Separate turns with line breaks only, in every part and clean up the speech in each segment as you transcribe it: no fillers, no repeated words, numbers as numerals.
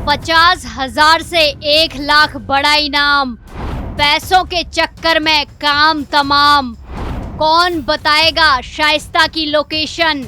50,000 से 1 लाख बड़ा इनाम, पैसों के चक्कर में काम तमाम। कौन बताएगा शाइस्ता की लोकेशन,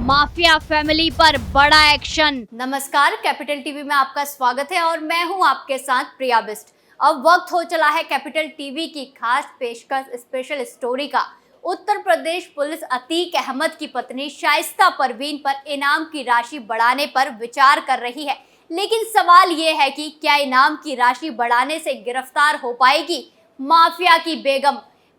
माफिया फैमिली पर बड़ा एक्शन। नमस्कार, कैपिटल टीवी में आपका स्वागत है और मैं हूं आपके साथ प्रिया बिस्ट। अब वक्त हो चला है कैपिटल टीवी की खास पेशकश स्पेशल स्टोरी का। उत्तर प्रदेश पुलिस अतीक अहमद की पत्नी शाइस्ता परवीन पर इनाम की राशि बढ़ाने पर विचार कर रही है, लेकिन सवाल ये है कि क्या इनाम की राशि बढ़ाने से गिरफ्तार हो पाएगी माफिया की बेगम।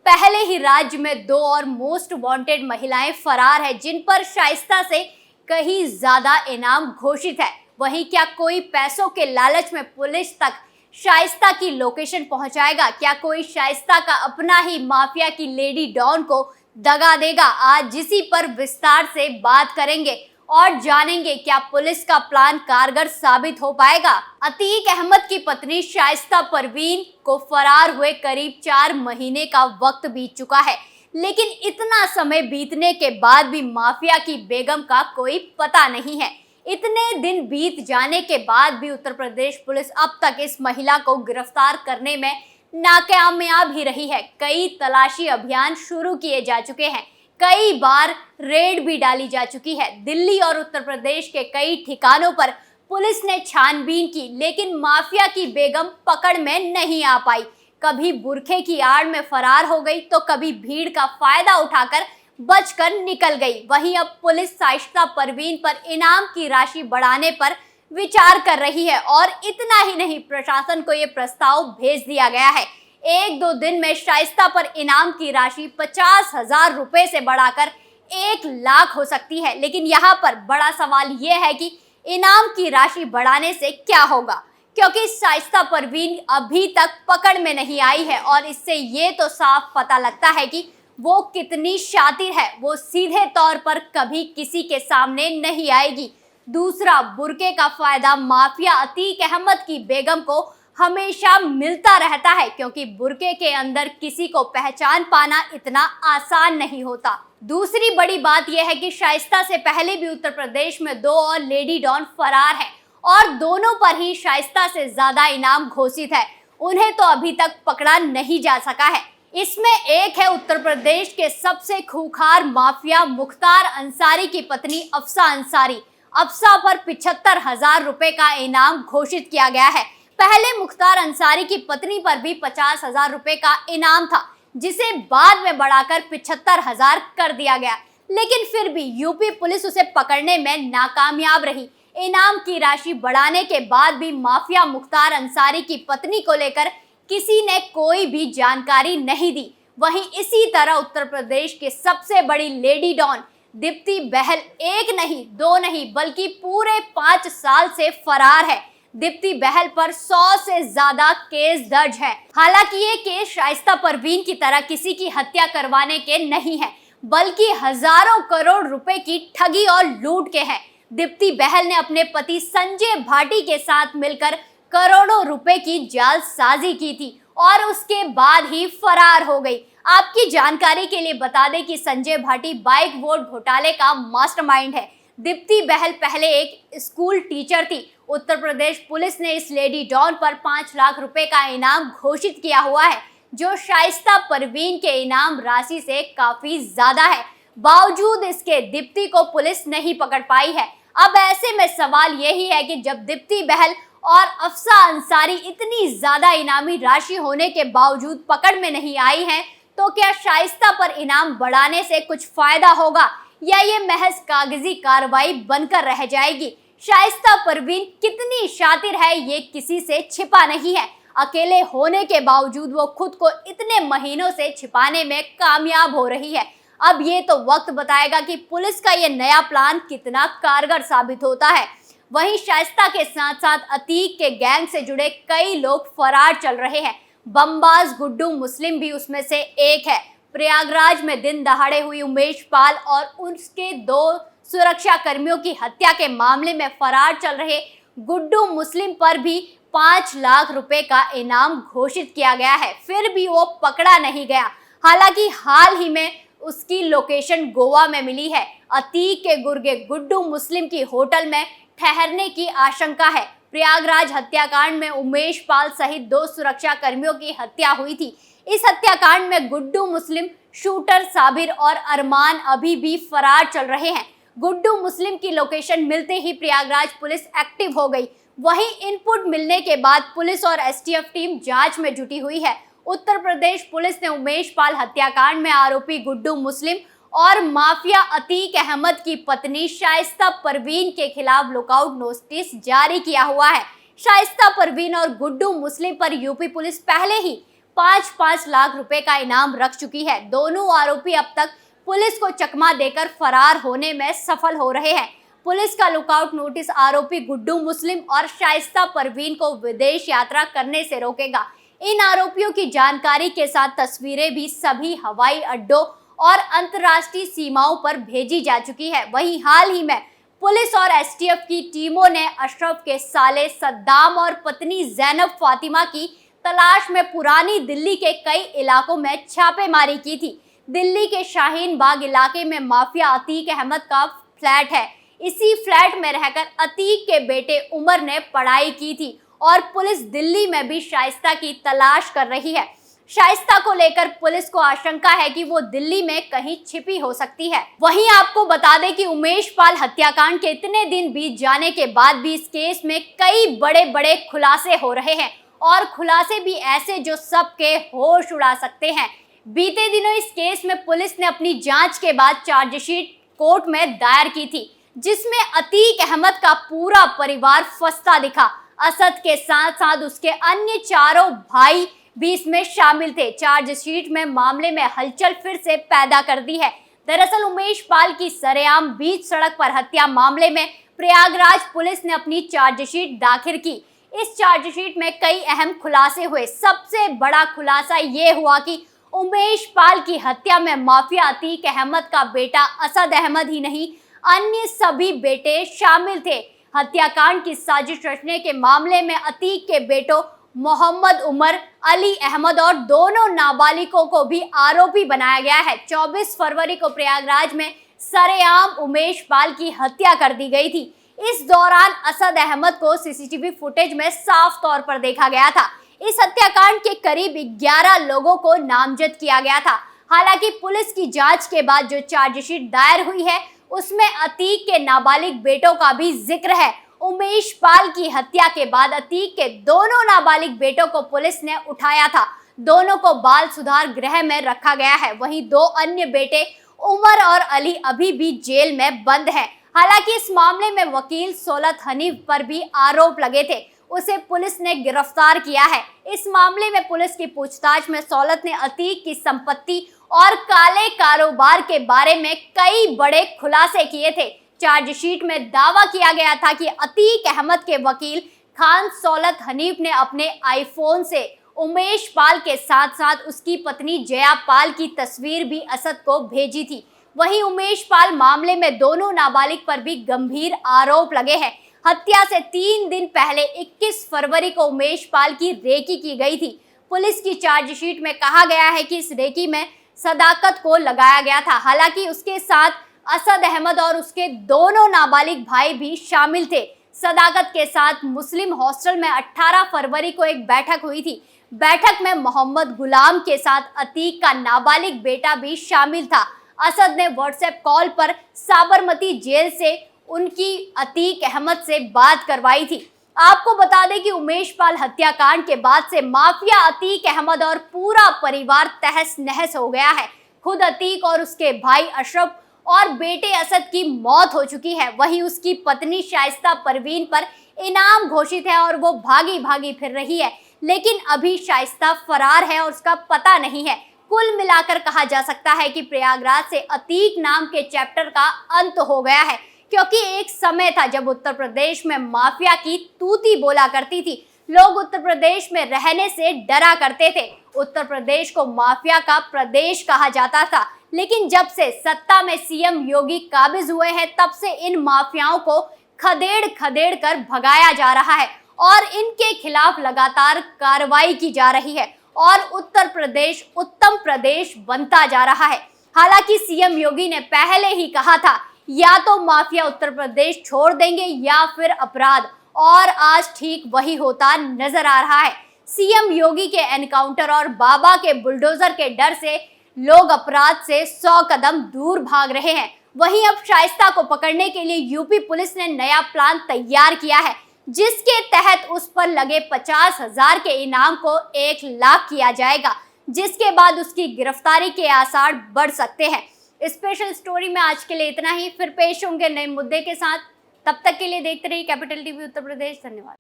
पहले ही राज्य में 2 और मोस्ट वांटेड महिलाएं फरार है, जिन पर शाइस्ता से कहीं ज्यादा इनाम घोषित है। वहीं क्या कोई पैसों के लालच में पुलिस तक शाइस्ता की लोकेशन पहुंचाएगा? क्या कोई शाइस्ता का अपना ही माफिया की लेडी डॉन को दगा देगा? आज इसी पर विस्तार से बात करेंगे और जानेंगे क्या पुलिस का प्लान कारगर साबित हो पाएगा। अतीक अहमद की पत्नी शाइस्ता परवीन को फरार हुए करीब 4 महीने का वक्त बीत चुका है, लेकिन इतना समय बीतने के बाद भी माफिया की बेगम का कोई पता नहीं है। इतने दिन बीत जाने के बाद भी उत्तर प्रदेश पुलिस अब तक इस महिला को गिरफ्तार करने में नाकामयाब ही रही है। कई तलाशी अभियान शुरू किए जा चुके हैं, कई बार रेड भी डाली जा चुकी है। दिल्ली और उत्तर प्रदेश के कई ठिकानों पर पुलिस ने छानबीन की, लेकिन माफिया की बेगम पकड़ में नहीं आ पाई। कभी बुरखे की आड़ में फरार हो गई तो कभी भीड़ का फायदा उठाकर बचकर निकल गई। वहीं अब पुलिस शाइस्ता परवीन पर इनाम की राशि बढ़ाने पर विचार कर रही है और इतना ही नहीं, प्रशासन को ये प्रस्ताव भेज दिया गया है। 1-2 दिन में शाइस्ता पर इनाम की राशि 50,000 रुपए से बढ़ाकर 1 लाख हो सकती है। लेकिन यहाँ पर बड़ा सवाल ये है कि इनाम की राशि बढ़ाने से क्या होगा, क्योंकि शाइस्ता परवीन अभी तक पकड़ में नहीं आई है और इससे ये तो साफ पता लगता है कि वो कितनी शातिर है। वो सीधे तौर पर कभी किसी के सामने नहीं आएगी। दूसरा, बुरके का फायदा माफिया अतीक अहमद की बेगम को हमेशा मिलता रहता है, क्योंकि बुरके के अंदर किसी को पहचान पाना इतना आसान नहीं होता। दूसरी बड़ी बात यह है कि शाइस्ता से पहले भी उत्तर प्रदेश में 2 और लेडी डॉन फरार है और दोनों पर ही शाइस्ता से ज्यादा इनाम घोषित है। उन्हें तो अभी तक पकड़ा नहीं जा सका है। इसमें एक है उत्तर प्रदेश के सबसे खूंखार माफिया मुख्तार अंसारी की पत्नी अफसा अंसारी। अफसा पर 75,000 रुपए का इनाम घोषित किया गया है। पहले मुख्तार अंसारी की पत्नी पर भी 50,000 रुपए का इनाम था, जिसे बाद में बढ़ाकर 75,000 कर दिया गया, लेकिन फिर भी यूपी पुलिस उसे पकड़ने में नाकामयाब रही। इनाम की राशि बढ़ाने के बाद भी माफिया मुख्तार अंसारी की पत्नी को लेकर किसी ने कोई भी जानकारी नहीं दी। वहीं इसी तरह उत्तर प्रदेश के सबसे बड़ी लेडी डॉन दीप्ति बहल 1 नहीं 2 नहीं बल्कि पूरे 5 साल से फरार है। दीप्ति बहल पर 100 से ज्यादा केस दर्ज है। हालांकि ये केस शाइस्ता परवीन की तरह किसी की हत्या करवाने के नहीं है, बल्कि हजारों करोड़ रुपए की ठगी और लूट के हैं। दीप्ति बहल ने अपने पति संजय भाटी के साथ मिलकर करोड़ों रुपए की जालसाजी की थी और उसके बाद ही फरार हो गई। आपकी जानकारी के लिए बता दें कि संजय भाटी बाइक वोट घोटाले का मास्टरमाइंड है। दीप्ति बहल पहले एक स्कूल टीचर थी। उत्तर प्रदेश पुलिस ने इस लेडी डॉन पर 5 लाख रुपए का इनाम घोषित किया हुआ है, जो शाइस्ता परवीन के इनाम राशि से काफी ज्यादा है। बावजूद इसके दीप्ति को पुलिस नहीं पकड़ पाई है। अब ऐसे में सवाल यही है कि जब दीप्ति बहल और अफसा अंसारी इतनी ज्यादा इनामी राशि होने के बावजूद पकड़ में नहीं आई हैं, तो क्या शाइस्ता पर इनाम बढ़ाने से कुछ फायदा होगा या ये महज कागजी कार्रवाई बनकर रह जाएगी? शाइस्ता परवीन कितनी शातिर है ये किसी से छिपा नहीं है। अकेले होने के बावजूद वो खुद को इतने महीनों से छिपाने में कामयाब हो रही है। अब ये तो वक्त बताएगा कि पुलिस का ये नया प्लान कितना कारगर साबित होता है। वहीं शाइस्ता के साथ साथ अतीक के गैंग से जुड़े कई लोग फरार चल रहे हैं। बमबाज गुड्डू मुस्लिम भी उसमें से एक है। प्रयागराज में दिन दहाड़े हुई उमेश पाल और उसके 2 सुरक्षा कर्मियों की हत्या के मामले में फरार चल रहे गुड्डू मुस्लिम पर भी 5 लाख रुपए का इनाम घोषित किया गया है, फिर भी वो पकड़ा नहीं गया। हालांकि हाल ही में उसकी लोकेशन गोवा में मिली है। अतीक के गुर्गे गुड्डू मुस्लिम की होटल में ठहरने की आशंका है। प्रयागराज हत्याकांड में उमेश पाल सहित 2 सुरक्षा कर्मियों की हत्या हुई थी। इस हत्याकांड में गुड्डू मुस्लिम, शूटर साबिर और अरमान अभी भी फरार चल रहे हैं। गुड्डू मुस्लिम की लोकेशन मिलते ही प्रयागराज पुलिस एक्टिव हो गई। वहीं इनपुट मिलने के बाद पुलिस और एसटीएफ टीम जांच में जुटी हुई है। उत्तर प्रदेश पुलिस ने उमेश पाल हत्याकांड में आरोपी गुड्डू मुस्लिम और माफिया अतीक अहमद की पत्नी शाइस्ता परवीन के खिलाफ लुकआउट नोटिस जारी किया हुआ है। शाइस्ता परवीन और गुड्डू मुस्लिम पर यूपी पुलिस पहले ही 5-5 लाख रुपए का इनाम रख चुकी है। दोनों आरोपी अब तक पुलिस को चकमा देकर फरार होने में सफल हो रहे हैं। पुलिस का लुकआउट नोटिस आरोपी गुड्डू मुस्लिम और शाइस्ता परवीन को विदेश यात्रा करने से रोकेगा। इन आरोपियों की जानकारी के साथ तस्वीरें भी सभी हवाई अड्डों और अंतर्राष्ट्रीय सीमाओं पर भेजी जा चुकी है। वहीं हाल ही में पुलिस और एसटीएफ की टीमों ने अशरफ के साले सद्दाम और पत्नी जैनब फातिमा की तलाश में पुरानी दिल्ली के कई इलाकों में छापेमारी की थी। दिल्ली के शाहीन बाग इलाके में माफिया अतीक अहमद का फ्लैट है। इसी फ्लैट में रहकर अतीक के बेटे उमर ने पढ़ाई की थी और पुलिस दिल्ली में भी शाइस्ता की तलाश कर रही है। शाइस्ता को लेकर पुलिस को आशंका है कि वो दिल्ली में कहीं छिपी हो सकती है। वहीं आपको बता दें कि उमेश पाल हत्याकांड के इतने दिन बीत जाने के बाद भी इस केस में कई बड़े बड़े खुलासे हो रहे हैं और खुलासे भी ऐसे जो सबके होश उड़ा सकते हैं। बीते दिनों इस केस में पुलिस ने अपनी जांच के बाद चार्जशीट कोर्ट में दायर की थी, जिसमें अतीक अहमद का पूरा परिवार फंसता दिखा। असद के साथ साथ उसके अन्य 4 भाई भी इसमें शामिल थे। चार्जशीट में मामले में हलचल फिर से पैदा कर दी है। दरअसल उमेश पाल की सरेआम बीच सड़क पर हत्या मामले में प्रयागराज पुलिस ने अपनी चार्जशीट दाखिल की। इस चार्जशीट में कई अहम खुलासे हुए। सबसे बड़ा खुलासा ये हुआ कि उमेश पाल की हत्या में माफिया अतीक अहमद का बेटा असद अहमद ही नहीं, अन्य सभी बेटे शामिल थे। हत्याकांड की साजिश रचने के मामले में अतीक के बेटों मोहम्मद उमर, अली अहमद और दोनों नाबालिगों को भी आरोपी बनाया गया है। 24 फरवरी को प्रयागराज में सरेआम उमेश पाल की हत्या कर दी गई थी। इस दौरान असद अहमद को सीसीटीवी फुटेज में साफ तौर पर देखा गया था। इस हत्याकांड के करीब 11 लोगों को नामजद किया गया था। हालांकि पुलिस की जांच के बाद जो चार्जशीट दायर हुई है उसमें अतीक के नाबालिग बेटों का भी जिक्र है। उमेश पाल की हत्या के बाद अतीक के दोनों नाबालिग बेटों को पुलिस ने उठाया था। दोनों को बाल सुधार गृह में रखा गया है। वहीं 2 अन्य बेटे उमर और अली अभी भी जेल में बंद हैं। हालांकि इस मामले में वकील सौलत हनीफ पर भी आरोप लगे थे, उसे पुलिस ने गिरफ्तार किया है। इस मामले में पुलिस की पूछताछ में सौलत ने अतीक की संपत्ति और काले कारोबार के बारे में कई बड़े खुलासे किए थे। चार्जशीट में दावा किया गया था कि अतीक अहमद के वकील खान सौलत हनीफ ने अपने आईफोन से उमेश पाल के साथ साथ उसकी पत्नी जया पाल की तस्वीर भी असद को भेजी थी। वहीं उमेश पाल मामले में दोनों नाबालिग पर भी गंभीर आरोप लगे हैं। हत्या से 3 दिन पहले 21 फरवरी को उमेश पाल की रेकी की गई थी। पुलिस की चार्जशीट में कहा गया है कि इस रेकी में सदाकत को लगाया गया था। हालांकि उसके साथ असद अहमद और उसके दोनों नाबालिग भाई भी शामिल थे। सदाकत के साथ मुस्लिम हॉस्टल में 18 फरवरी को एक बैठक हुई थी। बैठक में मोहम्मद गुलाम के साथ अतीक का नाबालिग बेटा भी शामिल था। असद ने व्हाट्सएप कॉल पर साबरमती जेल से उनकी अतीक अहमद से बात करवाई थी। आपको बता दें कि उमेश पाल हत्याकांड के बाद से माफिया अतीक अहमद और पूरा परिवार तहस नहस हो गया है। खुद अतीक और उसके भाई अशरफ और बेटे असद की मौत हो चुकी है। वहीं उसकी पत्नी शाइस्ता परवीन पर इनाम घोषित है और वो भागी भागी फिर रही है, लेकिन अभी शाइस्ता फरार है और उसका पता नहीं है। कुल मिलाकर कहा जा सकता है कि प्रयागराज से अतीक नाम के चैप्टर का अंत हो गया है, क्योंकि एक समय था जब उत्तर प्रदेश में माफिया की तूती बोला करती थी। लोग उत्तर प्रदेश में रहने से डरा करते थे। उत्तर प्रदेश को माफिया का प्रदेश कहा जाता था, लेकिन जब से सत्ता में सीएम योगी काबिज हुए हैं तब से इन माफियाओं को खदेड़ खदेड़ कर भगाया जा रहा है और इनके खिलाफ लगातार कार्रवाई की जा रही है और उत्तर प्रदेश उत्तम प्रदेश बनता जा रहा है। हालांकि सीएम योगी ने पहले ही कहा था या तो माफिया उत्तर प्रदेश छोड़ देंगे या फिर अपराध, और आज ठीक वही होता नजर आ रहा है। सीएम योगी के एनकाउंटर और बाबा के बुलडोजर के डर से लोग अपराध से 100 कदम दूर भाग रहे हैं। वहीं अब शाइस्ता को पकड़ने के लिए यूपी पुलिस ने नया प्लान तैयार किया है, जिसके तहत उस पर लगे 50,000 के इनाम को 1 लाख किया जाएगा, जिसके बाद उसकी गिरफ्तारी के आसार बढ़ सकते हैं। स्पेशल स्टोरी में आज के लिए इतना ही, फिर पेश होंगे नए मुद्दे के साथ। तब तक के लिए देखते रहिए कैपिटल टीवी उत्तर प्रदेश। धन्यवाद।